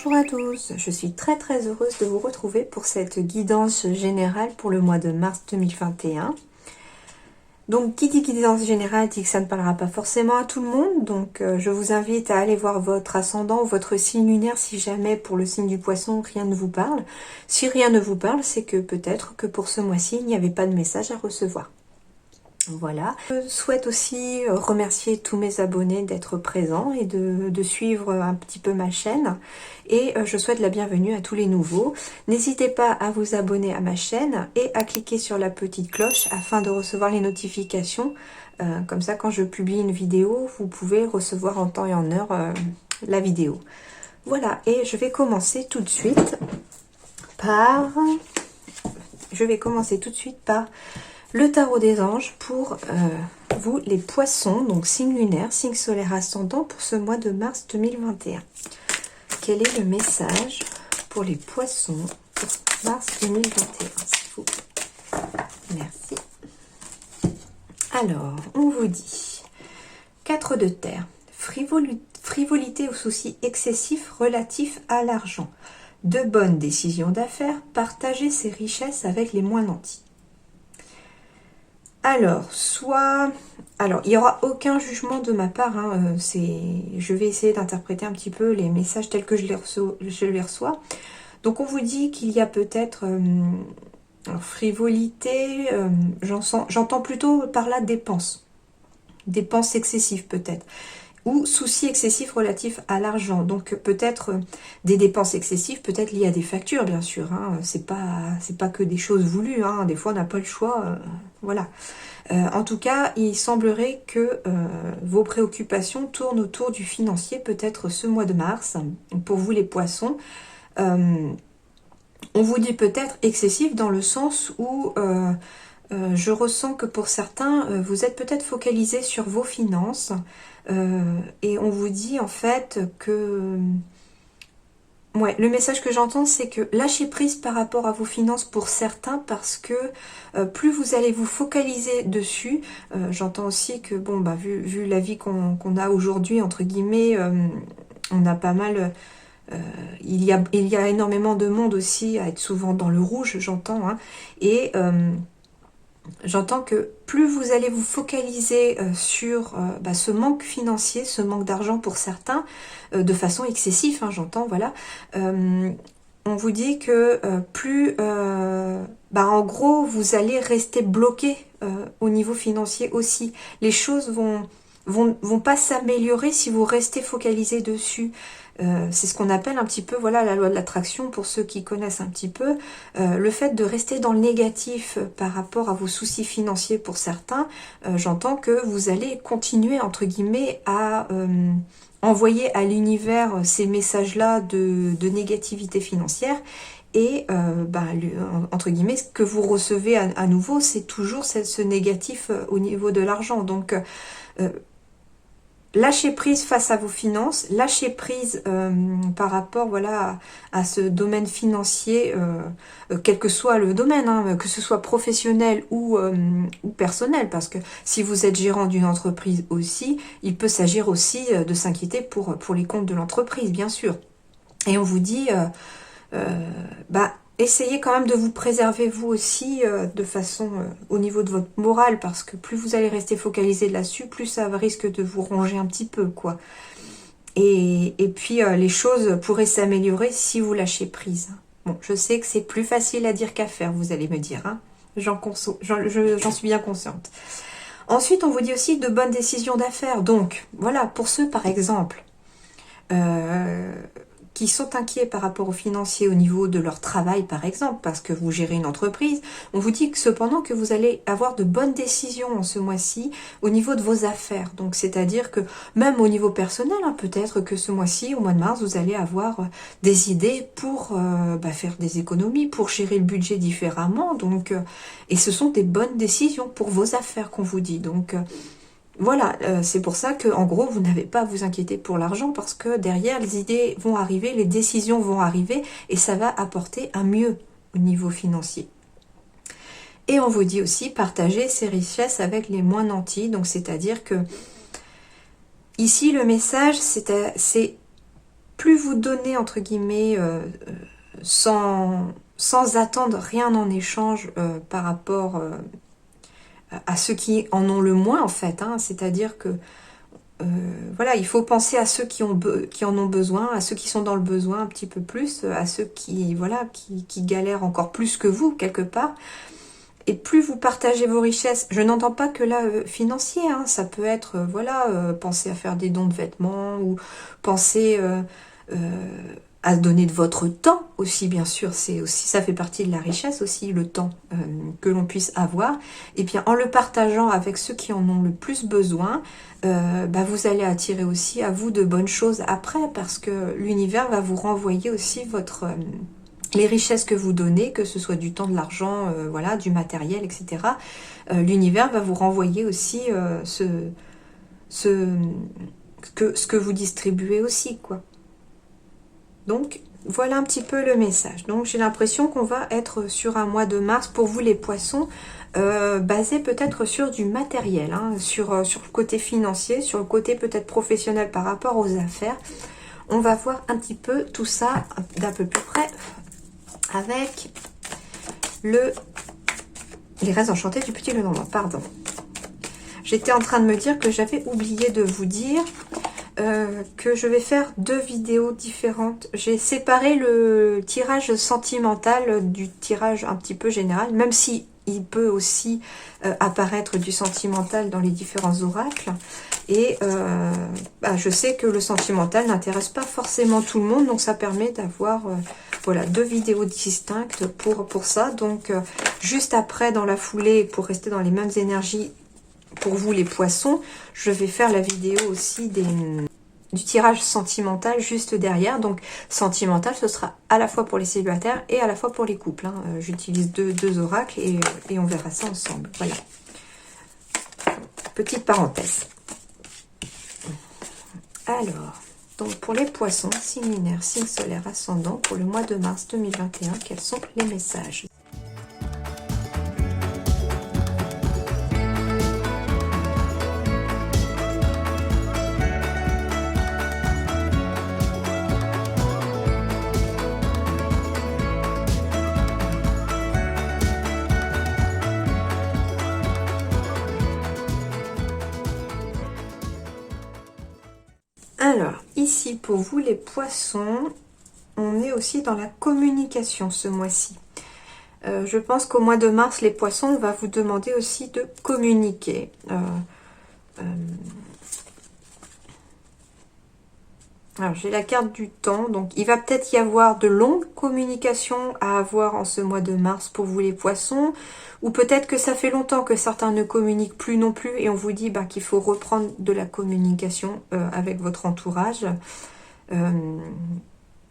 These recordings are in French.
Bonjour à tous, je suis très heureuse de vous retrouver pour cette guidance générale pour le mois de mars 2021. Donc qui dit guidance générale dit que ça ne parlera pas forcément à tout le monde, donc je vous invite à aller voir votre ascendant ou votre signe lunaire si jamais pour le signe du poisson rien ne vous parle. Si rien ne vous parle, c'est que peut-être que pour ce mois-ci il n'y avait pas de message à recevoir. Voilà, je souhaite aussi remercier tous mes abonnés d'être présents et de suivre un petit peu ma chaîne, et je souhaite la bienvenue à tous les nouveaux. N'hésitez pas à vous abonner à ma chaîne et à cliquer sur la petite cloche afin de recevoir les notifications, comme ça quand je publie une vidéo vous pouvez recevoir en temps et en heure la vidéo. Voilà, et je vais commencer tout de suite par le tarot des anges pour vous les poissons, donc signe lunaire, signe solaire ascendant pour ce mois de mars 2021. Quel est le message pour les poissons pour mars 2021, s'il vous plaît? Merci. Alors, on vous dit 4 de terre, frivolité ou soucis excessifs relatifs à l'argent, de bonnes décisions d'affaires, partager ses richesses avec les moins nantis. Alors, il n'y aura aucun jugement de ma part, hein, je vais essayer d'interpréter un petit peu les messages tels que je les reçois. Donc on vous dit qu'il y a peut-être frivolité, j'entends plutôt par là dépenses excessives peut-être, ou soucis excessifs relatifs à l'argent, donc peut-être des dépenses excessives, peut-être liées à des factures bien sûr, hein. C'est pas que des choses voulues, hein. Des fois on n'a pas le choix, voilà. En tout cas, il semblerait que vos préoccupations tournent autour du financier, peut-être ce mois de mars, pour vous les poissons. On vous dit peut-être excessif dans le sens où je ressens que pour certains, vous êtes peut-être focalisé sur vos finances, et on vous dit en fait que... Ouais, le message que j'entends, c'est que lâchez prise par rapport à vos finances pour certains, parce que plus vous allez vous focaliser dessus, j'entends aussi que, bon, bah, vu la vie qu'on a aujourd'hui, entre guillemets, on a pas mal... il y a énormément de monde aussi à être souvent dans le rouge, j'entends, hein, et... j'entends que plus vous allez vous focaliser sur ce manque financier, ce manque d'argent pour certains, de façon excessive, hein, j'entends, voilà, on vous dit que plus, en gros, vous allez rester bloqué au niveau financier aussi. Les choses vont pas s'améliorer si vous restez focalisé dessus. C'est ce qu'on appelle un petit peu, voilà, la loi de l'attraction pour ceux qui connaissent un petit peu. Le fait de rester dans le négatif par rapport à vos soucis financiers pour certains, j'entends que vous allez continuer, entre guillemets, à envoyer à l'univers ces messages-là de négativité financière. Et entre guillemets, ce que vous recevez à nouveau, c'est toujours ce négatif au niveau de l'argent. Donc, lâchez prise face à vos finances, lâchez prise par rapport, voilà, à ce domaine financier, quel que soit le domaine, hein, que ce soit professionnel ou personnel, parce que si vous êtes gérant d'une entreprise aussi, il peut s'agir aussi de s'inquiéter pour les comptes de l'entreprise, bien sûr. Et on vous dit, essayez quand même de vous préserver vous aussi de façon au niveau de votre morale, parce que plus vous allez rester focalisé là-dessus, plus ça risque de vous ronger un petit peu, quoi. Et puis les choses pourraient s'améliorer si vous lâchez prise. Bon, je sais que c'est plus facile à dire qu'à faire, vous allez me dire, hein. J'en suis bien consciente. Ensuite, on vous dit aussi de bonnes décisions d'affaires. Donc, voilà, pour ceux, par exemple... qui sont inquiets par rapport aux financiers au niveau de leur travail, par exemple, parce que vous gérez une entreprise, on vous dit que cependant que vous allez avoir de bonnes décisions en ce mois-ci au niveau de vos affaires. Donc, c'est-à-dire que même au niveau personnel, hein, peut-être que ce mois-ci, au mois de mars, vous allez avoir des idées pour faire des économies, pour gérer le budget différemment. Donc, et ce sont des bonnes décisions pour vos affaires qu'on vous dit. Donc, voilà, c'est pour ça que en gros, vous n'avez pas à vous inquiéter pour l'argent, parce que derrière, les idées vont arriver, les décisions vont arriver, et ça va apporter un mieux au niveau financier. Et on vous dit aussi, partager ses richesses avec les moins nantis, donc c'est-à-dire que ici, le message, c'est plus vous donnez, entre guillemets, sans attendre rien en échange par rapport à ceux qui en ont le moins, en fait. Hein. C'est-à-dire que, voilà, il faut penser à ceux qui en ont besoin, à ceux qui sont dans le besoin un petit peu plus, à ceux qui, voilà, qui galèrent encore plus que vous, quelque part. Et plus vous partagez vos richesses, je n'entends pas que là, financier, hein, ça peut être, voilà, penser à faire des dons de vêtements, ou penser à donner de votre temps aussi, bien sûr, c'est aussi, ça fait partie de la richesse aussi, le temps que l'on puisse avoir. Et bien, en le partageant avec ceux qui en ont le plus besoin, bah, vous allez attirer aussi à vous de bonnes choses après, parce que l'univers va vous renvoyer aussi votre... les richesses que vous donnez, que ce soit du temps, de l'argent, voilà, du matériel, etc. L'univers va vous renvoyer aussi ce que vous distribuez aussi, quoi. Donc, voilà un petit peu le message. Donc, j'ai l'impression qu'on va être sur un mois de mars, pour vous les poissons, basé peut-être sur du matériel, hein, sur le côté financier, sur le côté peut-être professionnel par rapport aux affaires. On va voir un petit peu tout ça d'un peu plus près avec les raies enchantées du Petit Lenormand. Pardon. J'étais en train de me dire que j'avais oublié de vous dire que je vais faire 2 vidéos différentes. J'ai séparé le tirage sentimental du tirage un petit peu général, même si il peut aussi apparaître du sentimental dans les différents oracles. Et bah, je sais que le sentimental n'intéresse pas forcément tout le monde, donc ça permet d'avoir voilà, 2 vidéos distinctes pour ça. Donc juste après, dans la foulée, pour rester dans les mêmes énergies, pour vous les poissons, je vais faire la vidéo aussi du tirage sentimental juste derrière. Donc sentimental, ce sera à la fois pour les célibataires et à la fois pour les couples, hein. J'utilise deux oracles et on verra ça ensemble. Voilà. Petite parenthèse. Alors, donc pour les poissons, signe lunaire, signe solaire, ascendant, pour le mois de mars 2021, quels sont les messages ? Alors, ici, pour vous les poissons, on est aussi dans la communication ce mois-ci. Je pense qu'au mois de mars, les poissons, on va vous demander aussi de communiquer. Alors, j'ai la carte du temps, donc il va peut-être y avoir de longues communications à avoir en ce mois de mars pour vous les poissons, ou peut-être que ça fait longtemps que certains ne communiquent plus non plus, et on vous dit bah, qu'il faut reprendre de la communication avec votre entourage,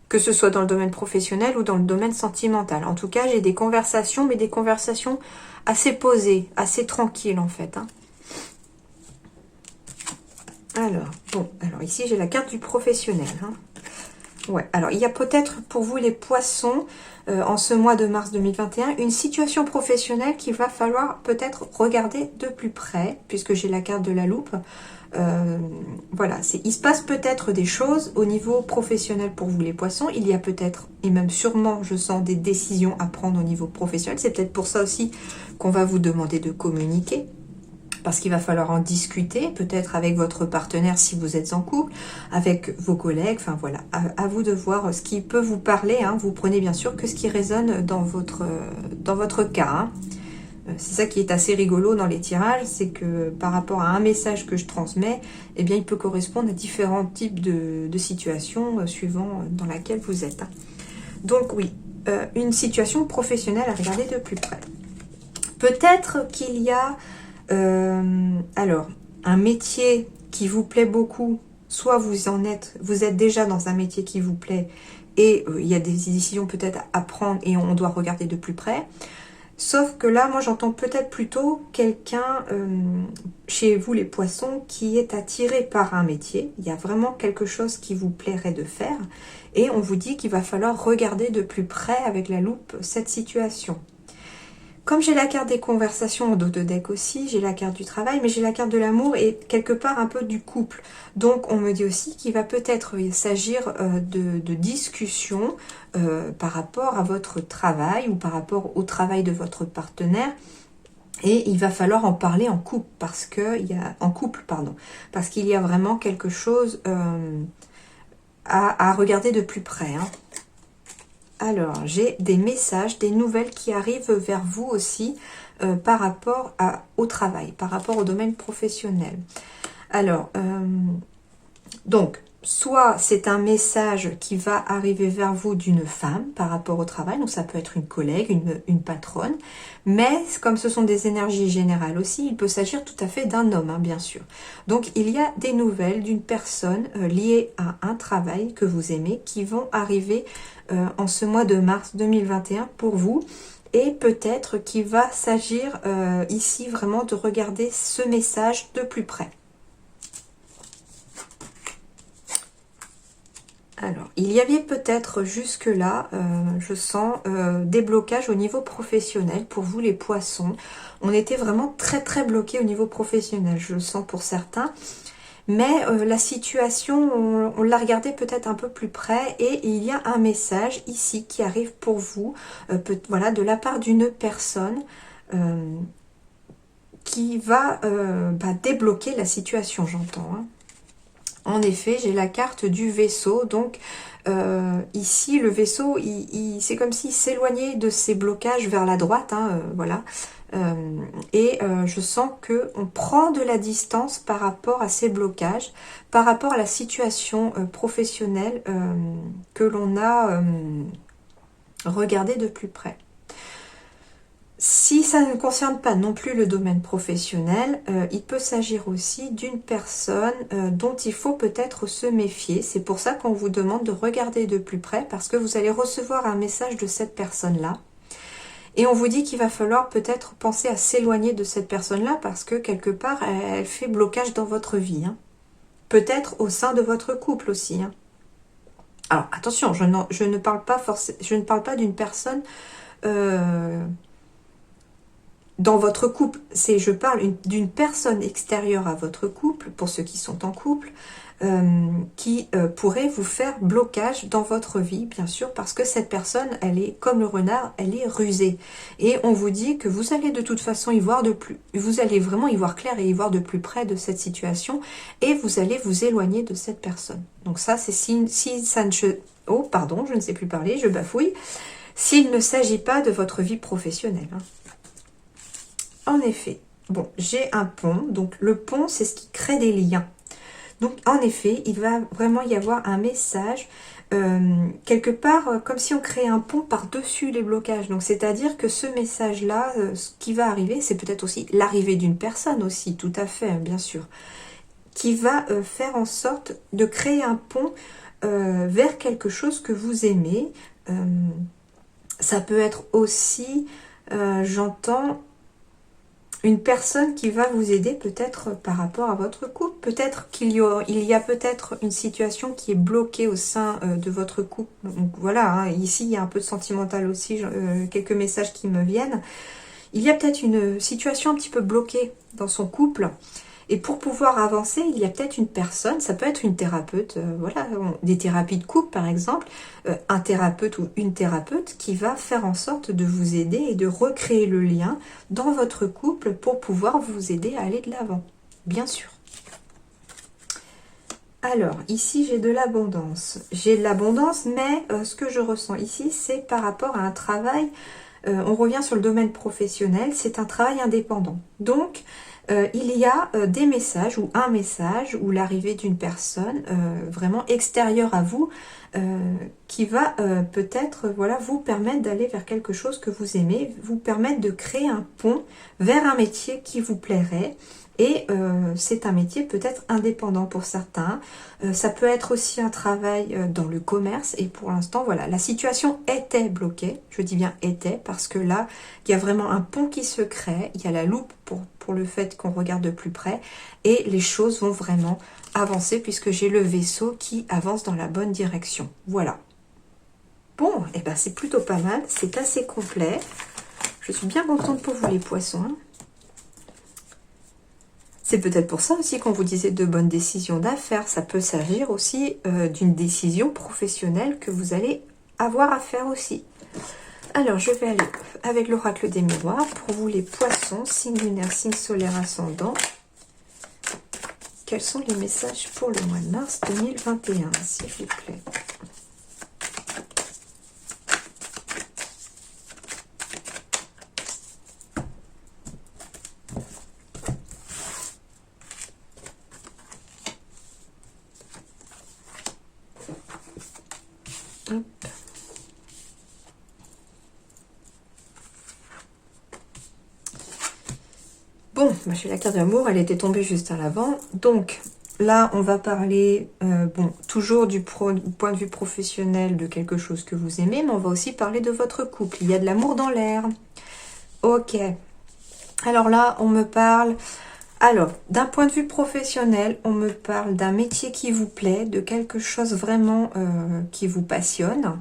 que ce soit dans le domaine professionnel ou dans le domaine sentimental. En tout cas, j'ai des conversations, mais des conversations assez posées, assez tranquilles en fait, hein. Alors, bon, alors ici j'ai la carte du professionnel, hein. Ouais, alors il y a peut-être pour vous les poissons, en ce mois de mars 2021, une situation professionnelle qu'il va falloir peut-être regarder de plus près, puisque j'ai la carte de la loupe. Voilà, il se passe peut-être des choses au niveau professionnel pour vous les poissons. Il y a peut-être, et même sûrement, je sens des décisions à prendre au niveau professionnel. C'est peut-être pour ça aussi qu'on va vous demander de communiquer, parce qu'il va falloir en discuter, peut-être avec votre partenaire si vous êtes en couple, avec vos collègues, enfin voilà, à vous de voir ce qui peut vous parler, hein. Vous prenez bien sûr que ce qui résonne dans votre cas, hein. C'est ça qui est assez rigolo dans les tirages, c'est que par rapport à un message que je transmets, eh bien il peut correspondre à différents types de situations suivant dans laquelle vous êtes, hein. Donc oui, une situation professionnelle à regarder de plus près. Peut-être qu'il y a alors, un métier qui vous plaît beaucoup, soit vous êtes déjà dans un métier qui vous plaît et il y a des décisions peut-être à prendre et on doit regarder de plus près. Sauf que là, moi j'entends peut-être plutôt quelqu'un chez vous les poissons qui est attiré par un métier. Il y a vraiment quelque chose qui vous plairait de faire et on vous dit qu'il va falloir regarder de plus près avec la loupe cette situation. Comme j'ai la carte des conversations en dos de deck aussi, j'ai la carte du travail, mais j'ai la carte de l'amour et quelque part un peu du couple. Donc on me dit aussi qu'il va peut-être s'agir de discussions par rapport à votre travail ou par rapport au travail de votre partenaire. Et il va falloir en parler en couple parce qu'il y a vraiment quelque chose à regarder de plus près. Hein. Alors, j'ai des messages, des nouvelles qui arrivent vers vous aussi par rapport au travail, par rapport au domaine professionnel. Alors, donc, soit c'est un message qui va arriver vers vous d'une femme par rapport au travail, donc ça peut être une collègue, une patronne, mais comme ce sont des énergies générales aussi, il peut s'agir tout à fait d'un homme, hein, bien sûr. Donc il y a des nouvelles d'une personne liée à un travail que vous aimez qui vont arriver en ce mois de mars 2021 pour vous. Et peut-être qu'il va s'agir ici vraiment de regarder ce message de plus près. Alors, il y avait peut-être jusque-là, je sens, des blocages au niveau professionnel pour vous les poissons. On était vraiment très très bloqués au niveau professionnel, je le sens pour certains. Mais la situation, on l'a regardé peut-être un peu plus près et il y a un message ici qui arrive pour vous, voilà, de la part d'une personne qui va débloquer la situation, j'entends, hein. En effet, j'ai la carte du vaisseau. Donc, ici, le vaisseau, c'est comme s'il s'éloignait de ses blocages vers la droite. Hein, voilà. Je sens qu'on prend de la distance par rapport à ces blocages, par rapport à la situation professionnelle que l'on a regardée de plus près. Si ça ne concerne pas non plus le domaine professionnel, il peut s'agir aussi d'une personne dont il faut peut-être se méfier. C'est pour ça qu'on vous demande de regarder de plus près parce que vous allez recevoir un message de cette personne-là. Et on vous dit qu'il va falloir peut-être penser à s'éloigner de cette personne-là parce que quelque part, elle fait blocage dans votre vie. Hein. Peut-être au sein de votre couple aussi. Hein. Alors attention, je ne parle pas d'une personne... dans votre couple, je parle d'une personne extérieure à votre couple, pour ceux qui sont en couple, qui pourrait vous faire blocage dans votre vie, bien sûr, parce que cette personne, elle est comme le renard, elle est rusée. Et on vous dit que vous allez de toute façon vous allez vraiment y voir clair et y voir de plus près de cette situation, et vous allez vous éloigner de cette personne. Donc ça, c'est si ça ne... Oh, pardon, je ne sais plus parler, je bafouille. S'il ne s'agit pas de votre vie professionnelle, hein. En effet, bon, j'ai un pont. Donc, le pont, c'est ce qui crée des liens. Donc, en effet, il va vraiment y avoir un message, quelque part, comme si on créait un pont par-dessus les blocages. Donc, c'est-à-dire que ce message-là, ce qui va arriver, c'est peut-être aussi l'arrivée d'une personne aussi, tout à fait, bien sûr, qui va faire en sorte de créer un pont vers quelque chose que vous aimez. Ça peut être aussi, j'entends... une personne qui va vous aider peut-être par rapport à votre couple. Peut-être qu'il y a peut-être une situation qui est bloquée au sein de votre couple. Donc voilà, hein, ici il y a un peu de sentimental aussi, quelques messages qui me viennent. Il y a peut-être une situation un petit peu bloquée dans son couple. Et pour pouvoir avancer, il y a peut-être une personne, ça peut être une thérapeute, voilà, des thérapies de couple par exemple, un thérapeute ou une thérapeute qui va faire en sorte de vous aider et de recréer le lien dans votre couple pour pouvoir vous aider à aller de l'avant, bien sûr. Alors, ici j'ai de l'abondance. J'ai de l'abondance, mais ce que je ressens ici, c'est par rapport à un travail, on revient sur le domaine professionnel, c'est un travail indépendant. Donc, il y a des messages ou un message ou l'arrivée d'une personne vraiment extérieure à vous qui va peut-être voilà, vous permettre d'aller vers quelque chose que vous aimez, vous permettre de créer un pont vers un métier qui vous plairait. Et c'est un métier peut-être indépendant pour certains. Ça peut être aussi un travail dans le commerce. Et pour l'instant, voilà, la situation était bloquée. Je dis bien était parce que là, il y a vraiment un pont qui se crée. Il y a la loupe pour le fait qu'on regarde de plus près. Et les choses vont vraiment avancer puisque j'ai le vaisseau qui avance dans la bonne direction. Voilà. Bon, et ben c'est plutôt pas mal. C'est assez complet. Je Je suis bien contente pour vous les poissons. Hein. C'est peut-être pour ça aussi qu'on vous disait de bonnes décisions d'affaires. Ça peut s'agir aussi d'une décision professionnelle que vous allez avoir à faire aussi. Alors, je vais aller avec l'oracle des miroirs. Pour vous les poissons, signe lunaire, signe solaire, ascendant. Quels sont les messages pour le mois de mars 2021, s'il vous plaît? Hop. Bon, bah, j'ai la carte d'amour, elle était tombée juste à l'avant. Donc, là, on va parler, bon, toujours du point de vue professionnel de quelque chose que vous aimez, mais on va aussi parler de votre couple. Il y a de l'amour dans l'air. Ok. Alors là, on me parle... Alors, d'un point de vue professionnel, on me parle d'un métier qui vous plaît, de quelque chose vraiment qui vous passionne.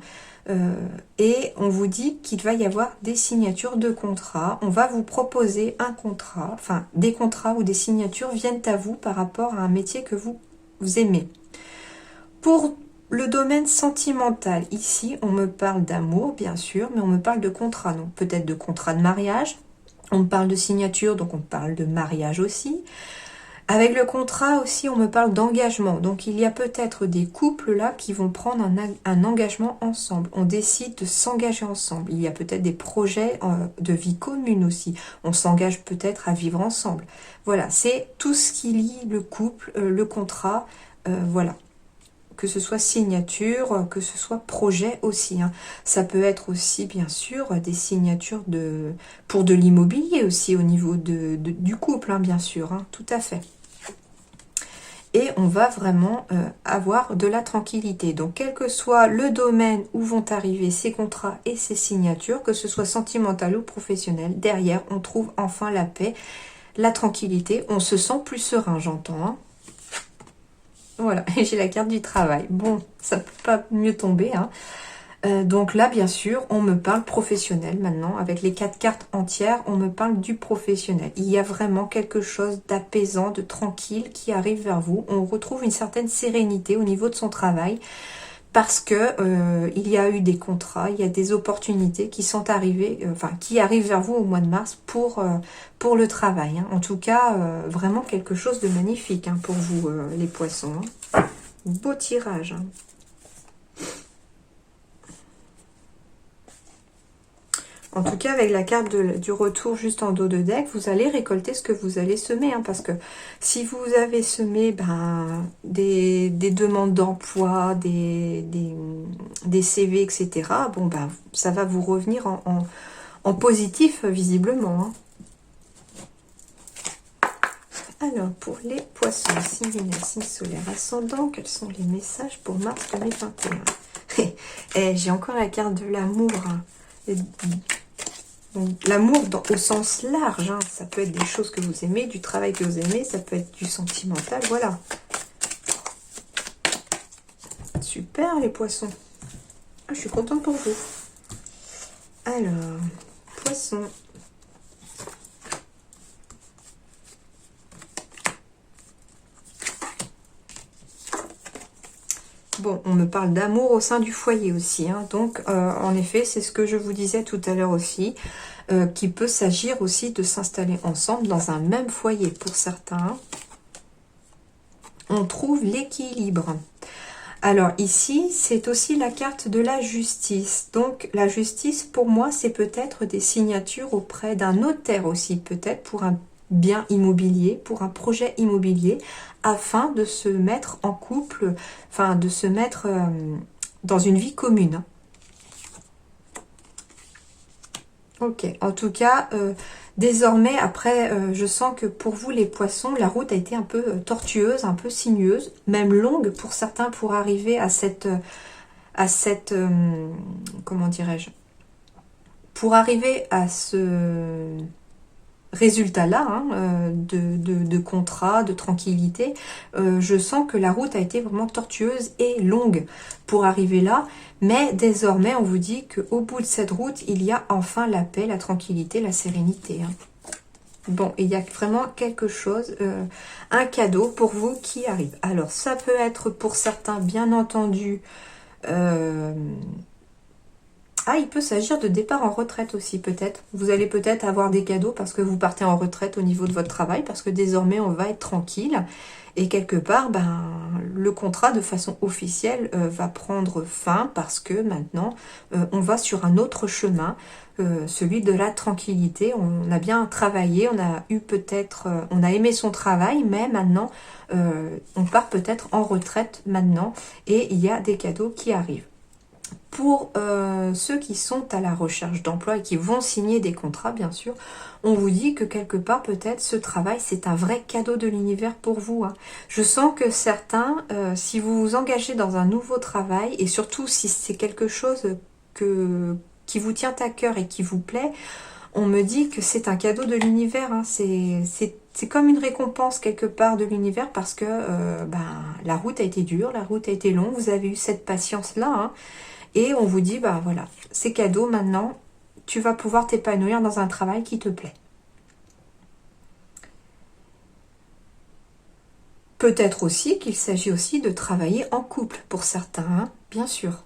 Et on vous dit qu'il va y avoir des signatures de contrats. On va vous proposer un contrat, enfin des contrats ou des signatures viennent à vous par rapport à un métier que vous aimez. Pour le domaine sentimental, ici, on me parle d'amour, bien sûr, mais on me parle de contrat, donc peut-être de contrat de mariage. On me parle de signature, donc on parle de mariage aussi. Avec le contrat aussi, on me parle d'engagement. Donc, il y a peut-être des couples là qui vont prendre un engagement ensemble. On décide de s'engager ensemble. Il y a peut-être des projets de vie commune aussi. On s'engage peut-être à vivre ensemble. Voilà, c'est tout ce qui lie le couple, le contrat, voilà. Que ce soit signature, que ce soit projet aussi. Hein. Ça peut être aussi, bien sûr, des signatures pour de l'immobilier aussi au niveau du couple, hein, bien sûr. Hein, tout à fait. Et on va vraiment avoir de la tranquillité. Donc, quel que soit le domaine où vont arriver ces contrats et ces signatures, que ce soit sentimental ou professionnel, derrière, on trouve enfin la paix, la tranquillité. On se sent plus serein, j'entends. Hein. Voilà, et j'ai la carte du travail. Bon, ça ne peut pas mieux tomber. Hein. Donc là, bien sûr, on me parle professionnel maintenant. Avec les 4 cartes entières, on me parle du professionnel. Il y a vraiment quelque chose d'apaisant, de tranquille qui arrive vers vous. On retrouve une certaine sérénité au niveau de son travail parce que il y a eu des contrats, il y a des opportunités qui sont arrivées, enfin qui arrivent vers vous au mois de mars pour le travail. Hein. En tout cas, vraiment quelque chose de magnifique hein, pour vous, les poissons. Hein. Beau tirage. Hein. En tout cas, avec la carte du retour juste en dos de deck, vous allez récolter ce que vous allez semer. Hein, parce que si vous avez semé des demandes d'emploi, des CV, etc., bon, ça va vous revenir en positif, visiblement. Hein. Alors, pour les poissons, signe lunaire, signe solaire, ascendant, quels sont les messages pour mars 2021? Et j'ai encore la carte de l'amour. Hein. L'amour au sens large, hein. Ça peut être des choses que vous aimez, du travail que vous aimez, ça peut être du sentimental, voilà. Super les poissons. Ah, je suis contente pour vous. Alors, poissons. Bon, on me parle d'amour au sein du foyer aussi. Hein. Donc, en effet, c'est ce que je vous disais tout à l'heure aussi, qu'il peut s'agir aussi de s'installer ensemble dans un même foyer. Pour certains, on trouve l'équilibre. Alors ici, c'est aussi la carte de la justice. Donc, la justice, pour moi, c'est peut-être des signatures auprès d'un notaire aussi, peut-être pour un bien immobilier, pour un projet immobilier, afin de se mettre en couple, enfin de se mettre dans une vie commune. Ok, en tout cas, désormais, après, je sens que pour vous, les poissons, la route a été un peu tortueuse, un peu sinueuse, même longue pour certains pour arriver à cette comment dirais-je, pour arriver à ce résultat-là, hein, de contrat, de tranquillité, je sens que la route a été vraiment tortueuse et longue pour arriver là. Mais désormais, on vous dit qu'au bout de cette route, il y a enfin la paix, la tranquillité, la sérénité. Hein. Bon, il y a vraiment quelque chose, un cadeau pour vous qui arrive. Alors, ça peut être pour certains, bien entendu, il peut s'agir de départ en retraite aussi, peut-être. Vous allez peut-être avoir des cadeaux parce que vous partez en retraite au niveau de votre travail, parce que désormais, on va être tranquille. Et quelque part, le contrat, de façon officielle, va prendre fin parce que maintenant, on va sur un autre chemin, celui de la tranquillité. On a bien travaillé, on a eu peut-être, on a aimé son travail, mais maintenant, on part peut-être en retraite maintenant et il y a des cadeaux qui arrivent. Pour ceux qui sont à la recherche d'emploi et qui vont signer des contrats, bien sûr, on vous dit que quelque part, peut-être, ce travail, c'est un vrai cadeau de l'univers pour vous. Hein. Je sens que certains, si vous vous engagez dans un nouveau travail, et surtout si c'est quelque chose qui vous tient à cœur et qui vous plaît, on me dit que c'est un cadeau de l'univers. Hein. C'est comme une récompense quelque part de l'univers parce que la route a été dure, la route a été longue, vous avez eu cette patience-là, hein. Et on vous dit, voilà, c'est cadeau maintenant, tu vas pouvoir t'épanouir dans un travail qui te plaît. Peut-être aussi qu'il s'agit aussi de travailler en couple pour certains, hein, bien sûr.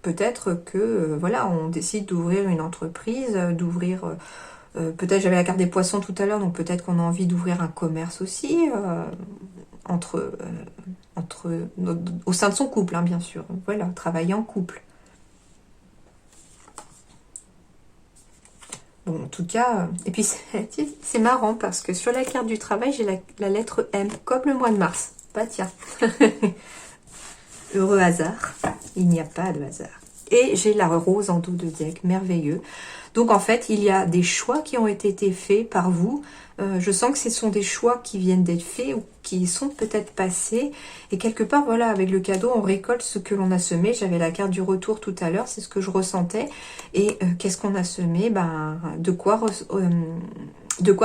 Peut-être que, voilà, on décide d'ouvrir une entreprise, d'ouvrir... peut-être, j'avais la carte des poissons tout à l'heure, donc peut-être qu'on a envie d'ouvrir un commerce aussi, au sein de son couple, hein, bien sûr. Voilà, travailler en couple. Bon, en tout cas, et puis c'est marrant parce que sur la carte du travail, j'ai la lettre M, comme le mois de mars. Bah tiens, heureux hasard, il n'y a pas de hasard. Et j'ai la rose en dos de deck, merveilleux. Donc en fait, il y a des choix qui ont été faits par vous. Je sens que ce sont des choix qui viennent d'être faits ou qui sont peut-être passés. Et quelque part, voilà, avec le cadeau, on récolte ce que l'on a semé. J'avais la carte du retour tout à l'heure, c'est ce que je ressentais. Et qu'est-ce qu'on a semé? De quoi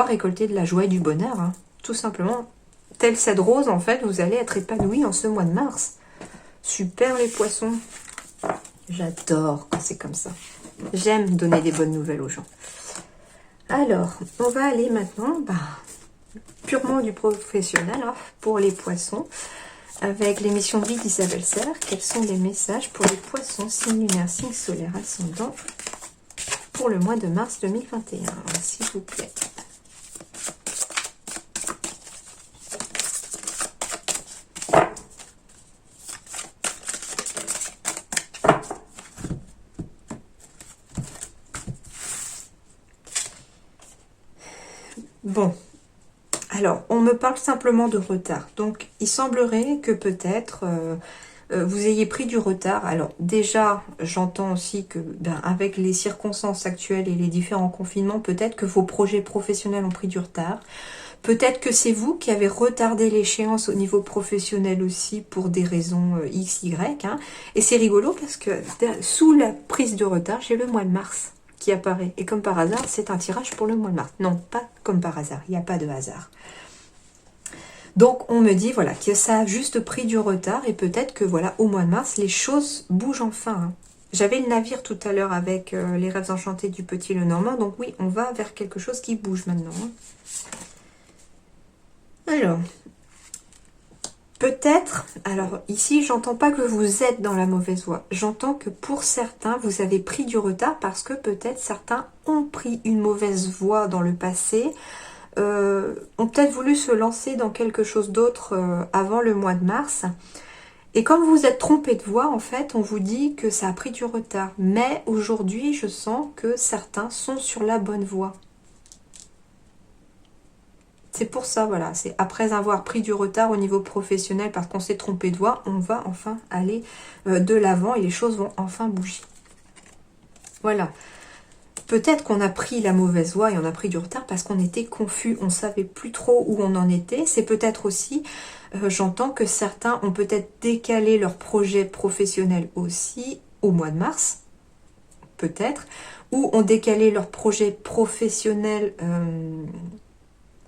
récolter de la joie et du bonheur, hein, tout simplement. Telle cette rose, en fait, vous allez être épanoui en ce mois de mars. Super les poissons. J'adore quand c'est comme ça. J'aime donner des bonnes nouvelles aux gens. Alors, on va aller maintenant purement du professionnel, hein, pour les poissons, avec l'émission de vie d'Isabelle Serre. Quels sont les messages pour les poissons, signe lunaire, signe solaire, ascendant, pour le mois de mars 2021, s'il vous plaît. Bon, alors, on me parle simplement de retard. Donc, il semblerait que peut-être vous ayez pris du retard. Alors, déjà, j'entends aussi que, avec les circonstances actuelles et les différents confinements, peut-être que vos projets professionnels ont pris du retard. Peut-être que c'est vous qui avez retardé l'échéance au niveau professionnel aussi pour des raisons X, Y. Hein. Et c'est rigolo parce que sous la prise de retard, j'ai le mois de mars qui apparaît. Et comme par hasard, c'est un tirage pour le mois de mars. Non, pas comme par hasard. Il n'y a pas de hasard. Donc, on me dit, voilà, que ça a juste pris du retard. Et peut-être que, voilà, au mois de mars, les choses bougent enfin. Hein. J'avais le navire tout à l'heure avec les rêves enchantés du Petit Lenormand. Donc oui, on va vers quelque chose qui bouge maintenant. Hein. Alors, peut-être, alors ici, j'entends pas que vous êtes dans la mauvaise voie. J'entends que pour certains, vous avez pris du retard parce que peut-être certains ont pris une mauvaise voie dans le passé, ont peut-être voulu se lancer dans quelque chose d'autre avant le mois de mars. Et comme vous êtes trompé de voie, en fait, on vous dit que ça a pris du retard. Mais aujourd'hui, je sens que certains sont sur la bonne voie. C'est pour ça, voilà, c'est après avoir pris du retard au niveau professionnel parce qu'on s'est trompé de voie, on va enfin aller de l'avant et les choses vont enfin bouger. Voilà. Peut-être qu'on a pris la mauvaise voie et on a pris du retard parce qu'on était confus, on ne savait plus trop où on en était. C'est peut-être aussi, j'entends que certains ont peut-être décalé leur projet professionnel aussi au mois de mars, peut-être, ou ont décalé leur projet professionnel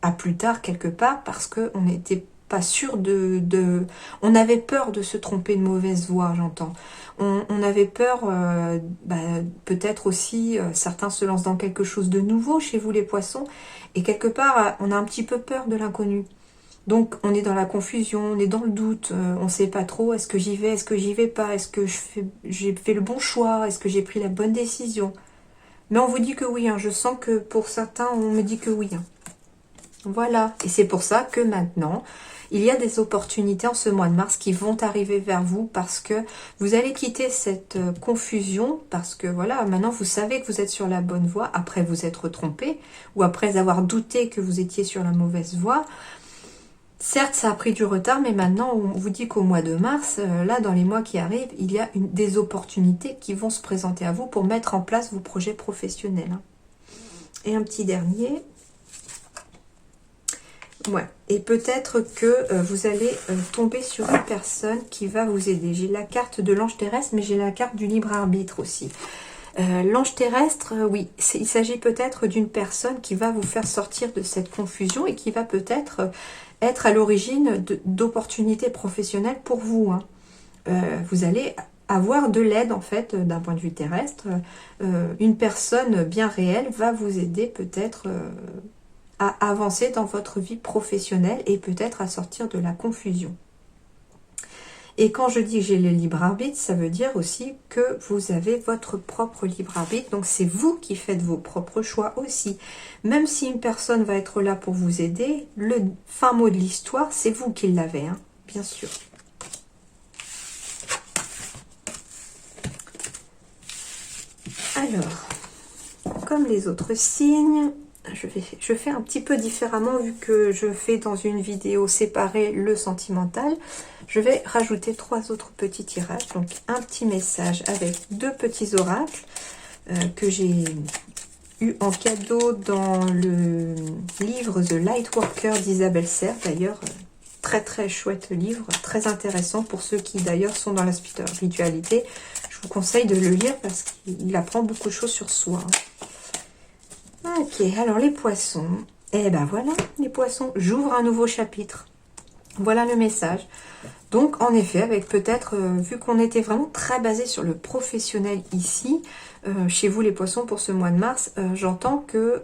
à plus tard quelque part parce qu'on n'était pas sûr on avait peur de se tromper de mauvaise voie, j'entends. On avait peur, peut-être aussi, certains se lancent dans quelque chose de nouveau chez vous les poissons, et quelque part, on a un petit peu peur de l'inconnu. Donc on est dans la confusion, on est dans le doute, on ne sait pas trop, est-ce que j'y vais, est-ce que j'y vais pas, est-ce que j'ai fait le bon choix, est-ce que j'ai pris la bonne décision. Mais on vous dit que oui, hein, je sens que pour certains, on me dit que oui. Hein. Voilà, et c'est pour ça que maintenant, il y a des opportunités en ce mois de mars qui vont arriver vers vous parce que vous allez quitter cette confusion, parce que voilà, maintenant vous savez que vous êtes sur la bonne voie, après vous être trompé, ou après avoir douté que vous étiez sur la mauvaise voie. Certes, ça a pris du retard, mais maintenant, on vous dit qu'au mois de mars, là, dans les mois qui arrivent, il y a des opportunités qui vont se présenter à vous pour mettre en place vos projets professionnels. Hein. Et un petit dernier. Ouais. Et peut-être que vous allez tomber sur une personne qui va vous aider. J'ai la carte de l'ange terrestre, mais j'ai la carte du libre arbitre aussi. L'ange terrestre, oui, il s'agit peut-être d'une personne qui va vous faire sortir de cette confusion et qui va peut-être être à l'origine d'opportunités professionnelles pour vous. Hein. Vous allez avoir de l'aide en fait d'un point de vue terrestre. Une personne bien réelle va vous aider peut-être à avancer dans votre vie professionnelle et peut-être à sortir de la confusion. Et quand je dis que j'ai le libre arbitre, ça veut dire aussi que vous avez votre propre libre arbitre. Donc c'est vous qui faites vos propres choix aussi. Même si une personne va être là pour vous aider, le fin mot de l'histoire, c'est vous qui l'avez, hein, bien sûr. Alors, comme les autres signes, je fais un petit peu différemment vu que je fais dans une vidéo séparée le sentimental. Je vais rajouter 3 autres petits tirages. Donc un petit message avec 2 petits oracles que j'ai eu en cadeau dans le livre The Lightworker d'Isabelle Serre. D'ailleurs, très très chouette livre, très intéressant pour ceux qui d'ailleurs sont dans la spiritualité. Je vous conseille de le lire parce qu'il apprend beaucoup de choses sur soi. Ok, alors les poissons. Eh ben voilà, les poissons. J'ouvre un nouveau chapitre. Voilà le message. Donc, en effet, avec peut-être, vu qu'on était vraiment très basé sur le professionnel ici, chez vous les poissons pour ce mois de mars, j'entends que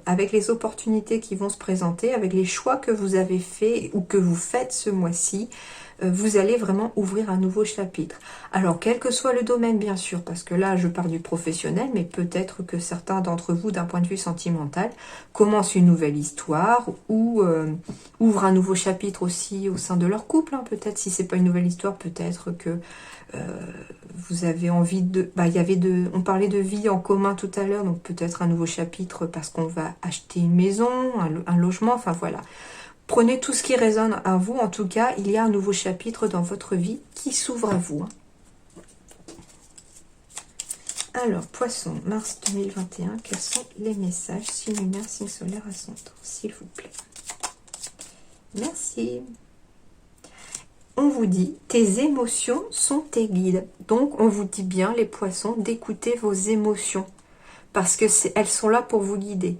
avec les opportunités qui vont se présenter, avec les choix que vous avez faits ou que vous faites ce mois-ci, vous allez vraiment ouvrir un nouveau chapitre. Alors, quel que soit le domaine, bien sûr, parce que là, je parle du professionnel, mais peut-être que certains d'entre vous, d'un point de vue sentimental, commencent une nouvelle histoire ou ouvrent un nouveau chapitre aussi au sein de leur couple. Hein. Peut-être, si c'est pas une nouvelle histoire, peut-être que vous avez envie de... on parlait de vie en commun tout à l'heure, donc peut-être un nouveau chapitre parce qu'on va acheter une maison, un logement, enfin voilà. Prenez tout ce qui résonne à vous. En tout cas, il y a un nouveau chapitre dans votre vie qui s'ouvre à vous. Alors, Poisson, mars 2021, quels sont les messages signe lunaire, signe solaire, ascendant, s'il vous plaît? Merci. On vous dit, tes émotions sont tes guides. Donc, on vous dit bien, les poissons, d'écouter vos émotions. Parce que elles sont là pour vous guider.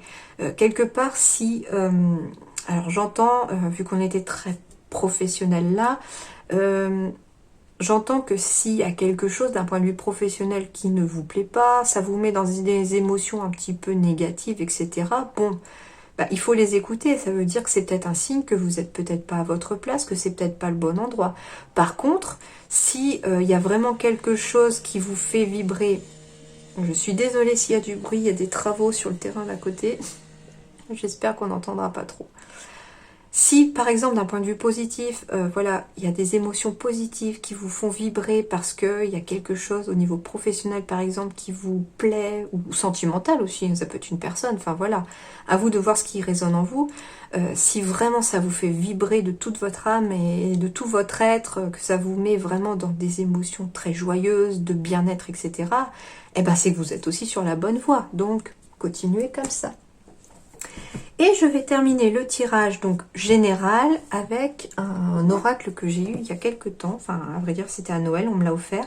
Quelque part, si... alors j'entends, vu qu'on était très professionnel là, j'entends que s'il y a quelque chose d'un point de vue professionnel qui ne vous plaît pas, ça vous met dans des émotions un petit peu négatives, etc. Bon, il faut les écouter. Ça veut dire que c'est peut-être un signe que vous n'êtes peut-être pas à votre place, que c'est peut-être pas le bon endroit. Par contre, si y a vraiment quelque chose qui vous fait vibrer, je suis désolée s'il y a du bruit, il y a des travaux sur le terrain d'à côté. J'espère qu'on n'entendra pas trop. Si, par exemple, d'un point de vue positif, voilà, il y a des émotions positives qui vous font vibrer parce qu'il y a quelque chose au niveau professionnel, par exemple, qui vous plaît, ou sentimental aussi, ça peut être une personne, enfin voilà, à vous de voir ce qui résonne en vous. Si vraiment ça vous fait vibrer de toute votre âme et de tout votre être, que ça vous met vraiment dans des émotions très joyeuses, de bien-être, etc., eh ben c'est que vous êtes aussi sur la bonne voie. Donc, continuez comme ça. Et je vais terminer le tirage donc général avec un oracle que j'ai eu il y a quelques temps. Enfin, à vrai dire, c'était à Noël, on me l'a offert.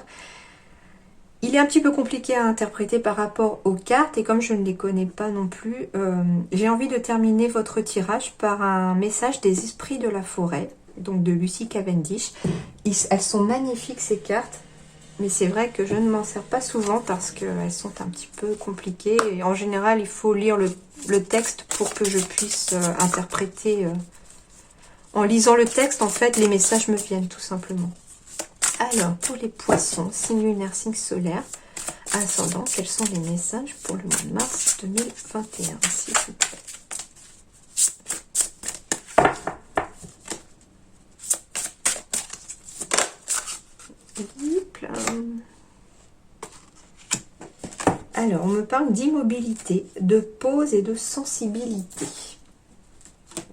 Il est un petit peu compliqué à interpréter par rapport aux cartes et comme je ne les connais pas non plus, j'ai envie de terminer votre tirage par un message des esprits de la forêt, donc de Lucy Cavendish. Elles sont magnifiques ces cartes, mais c'est vrai que je ne m'en sers pas souvent parce qu'elles sont un petit peu compliquées. Et en général, il faut lire le texte pour que je puisse interpréter. En lisant le texte, en fait, les messages me viennent tout simplement. Alors, pour les poissons, signe lunaire, signe solaire, ascendant, quels sont les messages pour le mois de mars 2021, s'il vous plaît? Alors, on me parle d'immobilité, de pause et de sensibilité.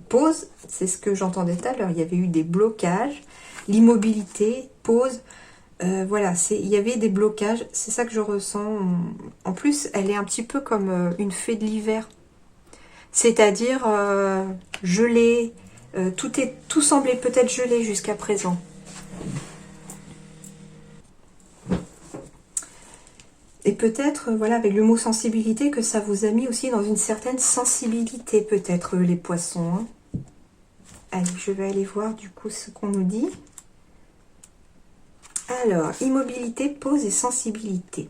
Pause, c'est ce que j'entendais tout à l'heure, il y avait eu des blocages, l'immobilité, pause, voilà, il y avait des blocages, c'est ça que je ressens. En plus, elle est un petit peu comme une fée de l'hiver, c'est-à-dire gelée, tout semblait peut-être gelé jusqu'à présent. Et peut-être, voilà, avec le mot sensibilité, que ça vous a mis aussi dans une certaine sensibilité, peut-être, les poissons. Hein. Allez, je vais aller voir du coup ce qu'on nous dit. Alors, immobilité, pause et sensibilité.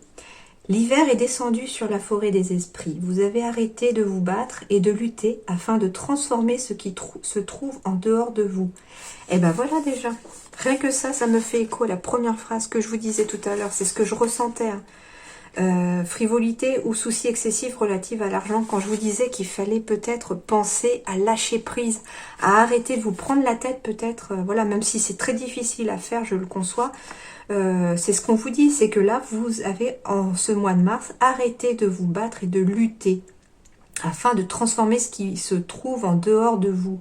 L'hiver est descendu sur la forêt des esprits. Vous avez arrêté de vous battre et de lutter afin de transformer ce qui se trouve en dehors de vous. Et ben voilà déjà. Rien que ça me fait écho à la première phrase que je vous disais tout à l'heure. C'est ce que je ressentais. Hein. Frivolité ou souci excessif relatif à l'argent, quand je vous disais qu'il fallait peut-être penser à lâcher prise, à arrêter de vous prendre la tête peut-être, voilà, même si c'est très difficile à faire, je le conçois, c'est ce qu'on vous dit, c'est que là vous avez en ce mois de mars arrêté de vous battre et de lutter afin de transformer ce qui se trouve en dehors de vous.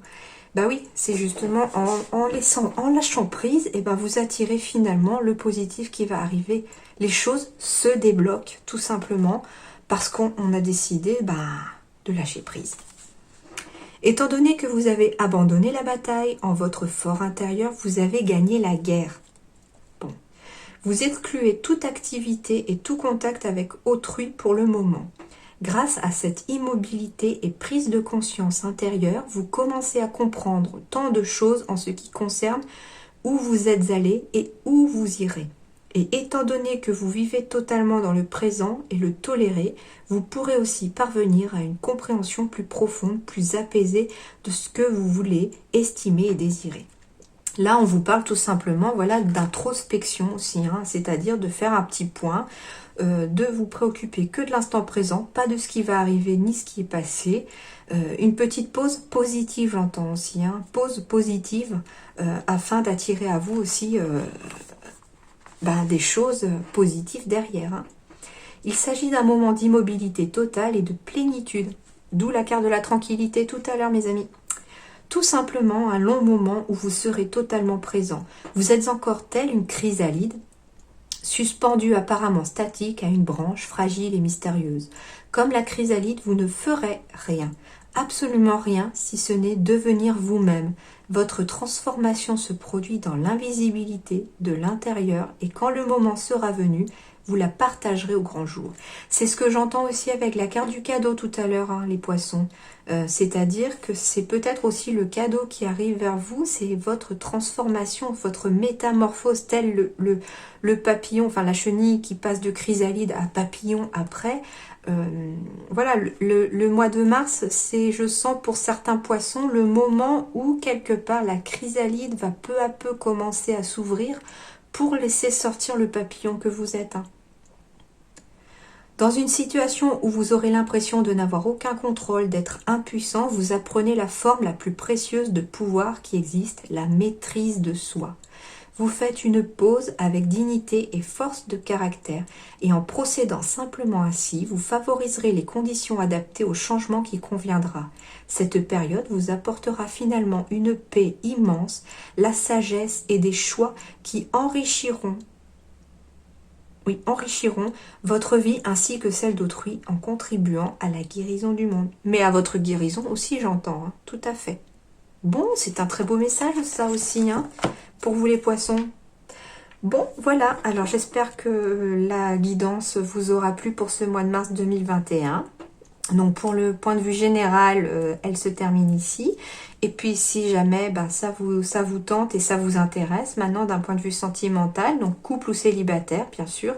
Bah oui, c'est justement en lâchant prise, et ben vous attirez finalement le positif qui va arriver. Les choses se débloquent tout simplement parce qu'on a décidé de lâcher prise. Étant donné que vous avez abandonné la bataille en votre fort intérieur, vous avez gagné la guerre. Bon. Vous excluez toute activité et tout contact avec autrui pour le moment. Grâce à cette immobilité et prise de conscience intérieure, vous commencez à comprendre tant de choses en ce qui concerne où vous êtes allé et où vous irez. Et étant donné que vous vivez totalement dans le présent et le tolérez, vous pourrez aussi parvenir à une compréhension plus profonde, plus apaisée de ce que vous voulez, estimer et désirer. Là, on vous parle tout simplement, voilà, d'introspection aussi, hein, c'est-à-dire de faire un petit point, de vous préoccuper que de l'instant présent, pas de ce qui va arriver ni ce qui est passé. Une petite pause positive, j'entends aussi, hein, pause positive, afin d'attirer à vous aussi des choses positives derrière. Hein. Il s'agit d'un moment d'immobilité totale et de plénitude, d'où la carte de la tranquillité tout à l'heure, mes amis. Tout simplement un long moment où vous serez totalement présent. Vous êtes encore tel une chrysalide, suspendue apparemment statique à une branche fragile et mystérieuse. Comme la chrysalide, vous ne ferez rien, absolument rien, si ce n'est devenir vous-même. Votre transformation se produit dans l'invisibilité de l'intérieur et quand le moment sera venu, vous la partagerez au grand jour. C'est ce que j'entends aussi avec la carte du cadeau tout à l'heure, hein, les poissons. C'est-à-dire que c'est peut-être aussi le cadeau qui arrive vers vous, c'est votre transformation, votre métamorphose, tel le papillon, enfin la chenille qui passe de chrysalide à papillon après. Voilà, le mois de mars, c'est, je sens pour certains poissons, le moment où quelque part la chrysalide va peu à peu commencer à s'ouvrir pour laisser sortir le papillon que vous êtes. Hein. Dans une situation où vous aurez l'impression de n'avoir aucun contrôle, d'être impuissant, vous apprenez la forme la plus précieuse de pouvoir qui existe, la maîtrise de soi. Vous faites une pause avec dignité et force de caractère et en procédant simplement ainsi, vous favoriserez les conditions adaptées au changement qui conviendra. Cette période vous apportera finalement une paix immense, la sagesse et des choix qui enrichiront votre vie ainsi que celle d'autrui en contribuant à la guérison du monde. Mais à votre guérison aussi, j'entends, hein, tout à fait. Bon, c'est un très beau message ça aussi, hein, pour vous les poissons. Bon, voilà, alors j'espère que la guidance vous aura plu pour ce mois de mars 2021. Donc pour le point de vue général, elle se termine ici. Et puis si jamais ça vous tente et ça vous intéresse, maintenant d'un point de vue sentimental, donc couple ou célibataire bien sûr,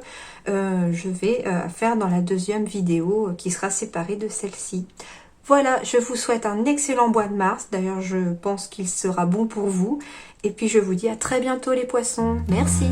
je vais faire dans la deuxième vidéo qui sera séparée de celle-ci. Voilà, je vous souhaite un excellent mois de mars. D'ailleurs, je pense qu'il sera bon pour vous. Et puis je vous dis à très bientôt les poissons. Merci.